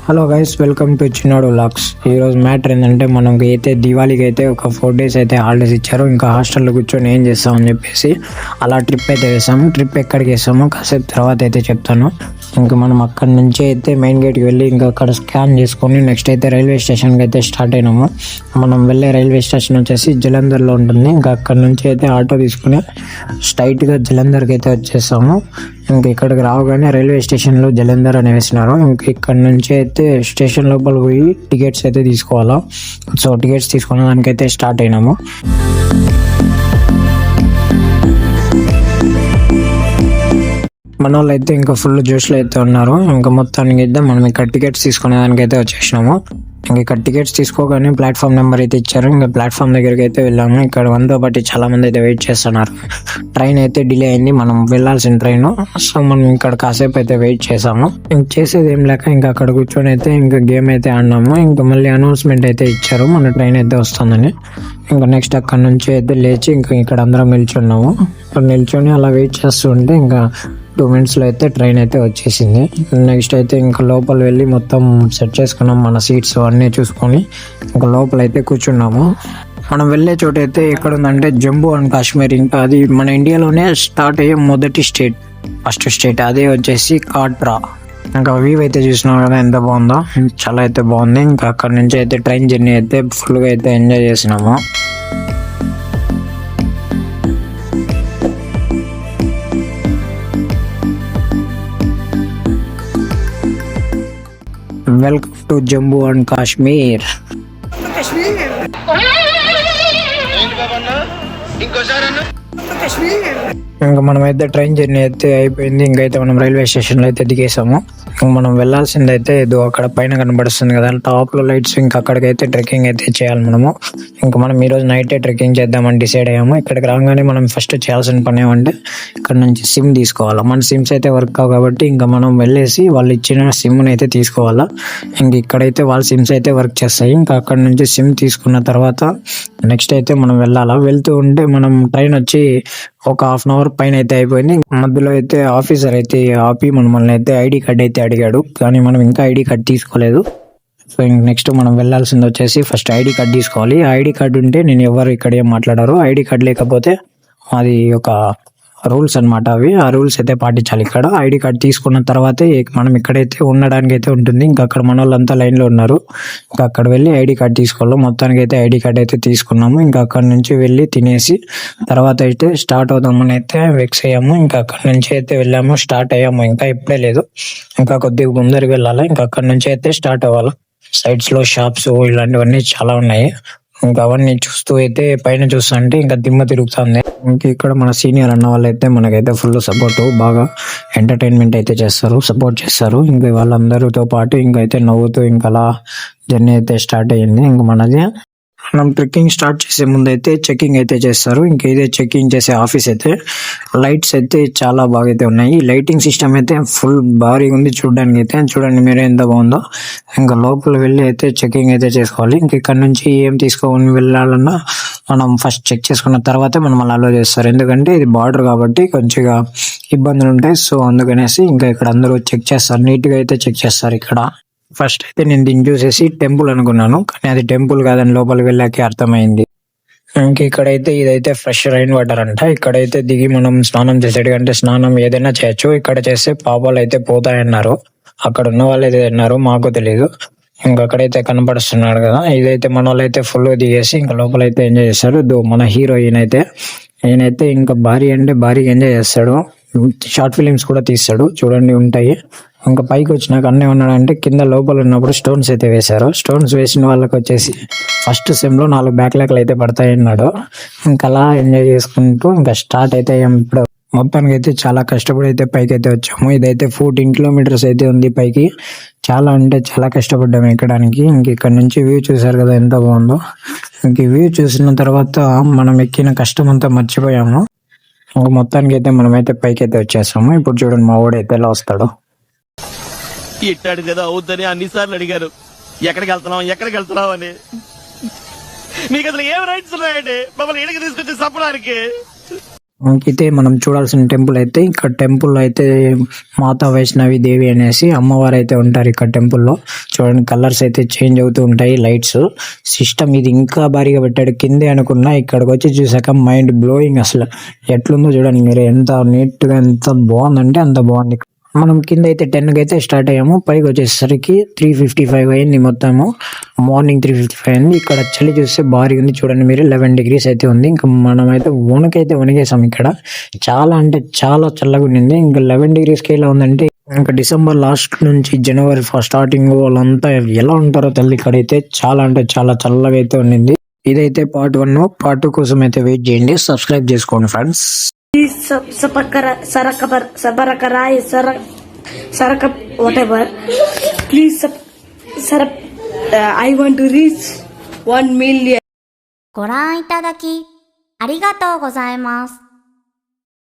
Hello guys, welcome to Chinnadu vlogs. ఈరోజు matter ఏంటంటే మనకి అయితే దివాళీకి అయితే ఒక 4 days అయితే హాలిడేస్ ఇచ్చారు. ఇంకా హాస్టల్లో కూర్చొని ఏం చేస్తామని చెప్పేసి అలా ట్రిప్ అయితే వేసాము. ట్రిప్ ఎక్కడికి వేసామో కాసేపు తర్వాత అయితే చెప్తాను. ఇంకా మనం అక్కడి నుంచి అయితే మెయిన్ గేట్కి వెళ్ళి ఇంకా అక్కడ స్కాన్ చేసుకొని నెక్స్ట్ అయితే రైల్వే స్టేషన్కి అయితే స్టార్ట్ అయినాము. మనం వెళ్ళే రైల్వే స్టేషన్ వచ్చేసి జలంధర్లో ఉంటుంది. ఇంకా అక్కడ నుంచి అయితే ఆటో తీసుకుని స్ట్రైట్గా జలంధర్కి అయితే వచ్చేసాము. ఇంక ఇక్కడికి రావగానే రైల్వే స్టేషన్లో జలంధర్ అని వేసినారు. ఇంక ఇక్కడ నుంచి అయితే స్టేషన్ లోపల పోయి టికెట్స్ అయితే తీసుకోవాలా. సో టికెట్స్ తీసుకునే దానికైతే స్టార్ట్ అయినాము. మన వాళ్ళు అయితే ఇంకా ఫుల్ జ్యూస్లో అయితే ఉన్నారు. ఇంకా మొత్తానికి అయితే మనం ఇక్కడ టికెట్స్ తీసుకునే దానికైతే వచ్చేసినాము. ఇంక ఇక్కడ టికెట్స్ తీసుకోగానే ప్లాట్ఫామ్ నెంబర్ అయితే ఇచ్చారు. ఇంకా ప్లాట్ఫామ్ దగ్గరికి అయితే వెళ్ళాము. ఇక్కడ మనతో పాటు చాలా మంది అయితే వెయిట్ చేస్తున్నారు. ట్రైన్ అయితే డిలే అయింది, మనం వెళ్ళాల్సిన ట్రైన్. సో మనం ఇక్కడ కాసేపు అయితే వెయిట్ చేసాము. ఇంక చేసేది ఏం లేక ఇంకా అక్కడ కూర్చొని అయితే ఇంకా గేమ్ అయితే ఆడినాము. ఇంకా మళ్ళీ అనౌన్స్మెంట్ అయితే ఇచ్చారు మన ట్రైన్ అయితే వస్తుందని. ఇంకా నెక్స్ట్ అక్కడ నుంచి అయితే లేచి ఇంకా ఇక్కడ అందరం నిల్చున్నాము. నిల్చొని అలా వెయిట్ చేస్తూ ఉంటే ఇంకా 2 minutesలో అయితే ట్రైన్ అయితే వచ్చేసింది. నెక్స్ట్ అయితే ఇంకా లోపల వెళ్ళి మొత్తం సెట్ చేసుకున్నాం, మన సీట్స్ అన్నీ చూసుకొని ఇంకా లోపల అయితే కూర్చున్నాము. మనం వెళ్ళే చోట అయితే ఎక్కడ ఉందంటే జమ్మూ అండ్ కాశ్మీర్. ఇంకా అది మన ఇండియాలోనే స్టార్ట్ అయ్యే ఫస్ట్ స్టేట్ అదే వచ్చేసి కాట్రా. ఇంకా వ్యూ అయితే చూసినాం కదా ఎంత బాగుందో, చాలా అయితే బాగుంది. ఇంకా అక్కడ నుంచి అయితే ట్రైన్ జర్నీ అయితే ఫుల్గా అయితే ఎంజాయ్ చేసినాము. Welcome to Jammu and Kashmir. ఇంకా మనం అయితే ట్రైన్ జర్నీ అయితే అయిపోయింది. ఇంకైతే మనం రైల్వే స్టేషన్లో అయితే దిగేసాము. మనం వెళ్ళాల్సింది అయితే ఏదో అక్కడ పైన కనబడుస్తుంది కదా టాప్ లో లైట్స్. ఇంకా అక్కడికైతే ట్రెక్కింగ్ అయితే చేయాలి మనము. ఇంకా మనం ఈ రోజు నైటే ట్రెక్కింగ్ చేద్దామని డిసైడ్ అయ్యాము. ఇక్కడికి రాగానే మనం ఫస్ట్ చేయాల్సిన పని ఏమంటే ఇక్కడ నుంచి సిమ్ తీసుకోవాలా. మన సిమ్స్ అయితే వర్క్ కావు కాబట్టి ఇంకా మనం వెళ్ళేసి వాళ్ళు ఇచ్చిన సిమ్ని అయితే తీసుకోవాలా. ఇంక ఇక్కడైతే వాళ్ళ సిమ్స్ అయితే వర్క్ చేస్తాయి. ఇంకా అక్కడ నుంచి సిమ్ తీసుకున్న తర్వాత నెక్స్ట్ అయితే మనం వెళ్ళాలా. వెళ్తూ ఉంటే మనం ట్రైన్ వచ్చి ఒక 1/2 hour పైన అయితే అయిపోయింది. మధ్యలో అయితే ఆఫీసర్ అయితే ఆపి మనల్ని అయితే ఐడి కార్డ్ అయితే అడిగాడు, కానీ మనం ఇంకా ఐడి కార్డ్ తీసుకోలేదు. సో నెక్స్ట్ మనం వెళ్ళాల్సింది వచ్చేసి ఫస్ట్ ఐడి కార్డ్ తీసుకోవాలి. ఐడి కార్డు ఉంటే నేను ఎవరు ఇక్కడ ఏం మాట్లాడారు, ఐడి కార్డ్ లేకపోతే అది ఒక రూల్స్ అనమాట. అవి ఆ రూల్స్ అయితే పాటించాలి. ఇక్కడ ఐడి కార్డ్ తీసుకున్న తర్వాతే మనం ఇక్కడైతే ఉండడానికి అయితే ఉంటుంది. ఇంకా అక్కడ మన వాళ్ళంతా లైన్లో ఉన్నారు. ఇంకా అక్కడ వెళ్ళి ఐడి కార్డ్ తీసుకోవాలి. మొత్తానికి అయితే ఐడి కార్డ్ అయితే తీసుకున్నాము. ఇంకా అక్కడ నుంచి వెళ్ళి తినేసి తర్వాత అయితే స్టార్ట్ అవుదామని అయితే వెక్స్ అయ్యాము. ఇంకా అక్కడ నుంచి అయితే వెళ్ళాము, స్టార్ట్ అయ్యాము. ఇంకా ఇప్పుడే లేదు, ఇంకా కొద్దిగా ముందరికి వెళ్ళాలి. ఇంకా అక్కడ నుంచి అయితే స్టార్ట్ అవ్వాలి. సైడ్స్ లో షాప్స్ ఇలాంటివన్నీ చాలా ఉన్నాయి. ఇంకా అవన్నీ చూస్తూ అయితే పైన చూస్తుంటే ఇంకా దిమ్మ తిరుగుతుంది. ఇంకా ఇక్కడ మన సీనియర్ అన్న వాళ్ళు అయితే మనకైతే ఫుల్ సపోర్ట్, బాగా ఎంటర్టైన్మెంట్ అయితే చేస్తారు, సపోర్ట్ చేస్తారు. ఇంకా వాళ్ళందరితో పాటు ఇంకా అయితే నవ్వుతూ ఇంకా అలా జర్నీ అయితే స్టార్ట్ అయ్యింది. ఇంకా మనది మనం ట్రెక్కింగ్ స్టార్ట్ చేసే ముందు అయితే చెకింగ్ అయితే చేస్తారు. ఇంకా ఇదే చెకింగ్ చేసే ఆఫీస్ అయితే లైట్స్ అయితే చాలా బాగా అయితే ఉన్నాయి. లైటింగ్ సిస్టమ్ అయితే ఫుల్ భారీగా ఉంది చూడడానికి అయితే. చూడండి మీరే ఎంత బాగుందో. ఇంకా లోపల వెళ్ళి అయితే చెకింగ్ అయితే చేసుకోవాలి. ఇంక ఇక్కడ నుంచి ఏం తీసుకొని వెళ్ళాలన్నా మనం ఫస్ట్ చెక్ చేసుకున్న తర్వాతే మనం అలా అలో చేస్తారు. ఎందుకంటే ఇది బార్డర్ కాబట్టి కొంచెం ఇబ్బందులు ఉంటాయి. సో అందుకనేసి ఇంకా ఇక్కడ అందరూ చెక్ చేస్తారు, నీట్గా అయితే చెక్ చేస్తారు. ఇక్కడ ఫస్ట్ అయితే నేను దీన్ని చూసేసి టెంపుల్ అనుకున్నాను, కానీ అది టెంపుల్ కాదని లోపలికి వెళ్ళాకే అర్థమైంది. ఇంక ఇక్కడైతే ఇదైతే ఫ్రెష్ రైన్ వాటర్ అంట. ఇక్కడైతే దిగి మనం స్నానం చేసేటంటే స్నానం ఏదైనా చేయొచ్చు. ఇక్కడ చేస్తే పాపాలు అయితే పోతాయన్నారు. అక్కడ ఉన్న వాళ్ళు అయితే అన్నారు, మాకు తెలియదు. ఇంకా అక్కడైతే కనపడుస్తున్నాడు కదా, ఇదైతే మన వాళ్ళు అయితే ఫుల్ దిగేసి ఇంకా లోపలైతే ఎంజాయ్ చేస్తారు. మన హీరోయిన్ అయితే ఈయనైతే ఇంకా భారీ అంటే భారీగా ఎంజాయ్ చేస్తాడు. షార్ట్ ఫిలిమ్స్ కూడా తీస్తాడు, చూడండి ఉంటాయి. ఇంకా పైకి వచ్చినాక అన్నీ ఉన్నాడంటే కింద లోపల ఉన్నప్పుడు స్టోన్స్ అయితే వేశారు. స్టోన్స్ వేసిన వాళ్ళకి వచ్చేసి ఫస్ట్ సెమ్లో 4 బ్యాక్లాగ్లు అయితే పడతాయన్నాడు. ఇంకా అలా ఎంజాయ్ చేసుకుంటూ ఇంకా స్టార్ట్ అయితే ఇప్పుడు మొత్తానికి అయితే చాలా కష్టపడి అయితే పైకి అయితే వచ్చాము. ఇదైతే 14 kilometers అయితే ఉంది పైకి. చాలా అంటే చాలా కష్టపడ్డాము ఎక్కడానికి. ఇంక ఇక్కడ నుంచి వ్యూ చూసారు కదా ఎంత బాగుందో. ఇంక వ్యూ చూసిన తర్వాత మనం ఎక్కిన కష్టం అంతా మర్చిపోయాము. ఇంక మొత్తానికి అయితే మనమైతే పైకి అయితే వచ్చేసాము. ఇప్పుడు చూడండి మా వాడు అయితే ఎలా వస్తాడు. ఇట్టాడు కదా అవుద్దని అన్నిసార్లు అడిగారు, ఎక్కడికి వెళ్తున్నావు అని. మీకు అసలు ఏం రైట్స్ ఉన్నాయండి మమ్మల్ని ఇక్కడికి తీసుకొచ్చి చంపడానికి? అయితే మనం చూడాల్సిన టెంపుల్ అయితే ఇక్కడ టెంపుల్ అయితే మాతా వైష్ణవి దేవి అనేసి అమ్మవారు అయితే ఉంటారు ఇక్కడ టెంపుల్లో. చూడండి కలర్స్ అయితే చేంజ్ అవుతూ ఉంటాయి, లైట్స్ సిస్టమ్ ఇది ఇంకా భారీగా పెట్టాడు. కిందే అనుకున్నా ఇక్కడికి వచ్చి చూసాక మైండ్ బ్లోయింగ్. అసలు ఎట్లుందో చూడండి మీరు, ఎంత నీట్ గా ఎంత బాగుందంటే అంత బాగుంది. మనం కింద అయితే 10కి అయితే స్టార్ట్ అయ్యాము, పైకి వచ్చేసరికి 3:55 అయింది. మొత్తము మార్నింగ్ 3:55 అయింది. ఇక్కడ చలి చూస్తే భారీ ఉంది చూడండి మీరు, 11 degrees అయితే ఉంది. ఇంకా మనం అయితే వణికేసాం ఇక్కడ, చాలా అంటే చాలా చల్లగా ఉండింది. ఇంకా 11 degreesకి ఎలా ఉందంటే ఇంకా డిసెంబర్ లాస్ట్ నుంచి జనవరి ఫస్ట్ స్టార్టింగ్ వాళ్ళంతా ఎలా ఉంటారో తల్లి, ఇక్కడైతే చాలా అంటే చాలా చల్లగా అయితే ఉండింది. ఇదైతే పార్ట్ 1. పార్ట్ 2 కోసం అయితే వెయిట్ చేయండి, సబ్స్క్రైబ్ చేసుకోండి friends. whatever. Please, I want to reach 1 million. ご覧いただきありがとうございます。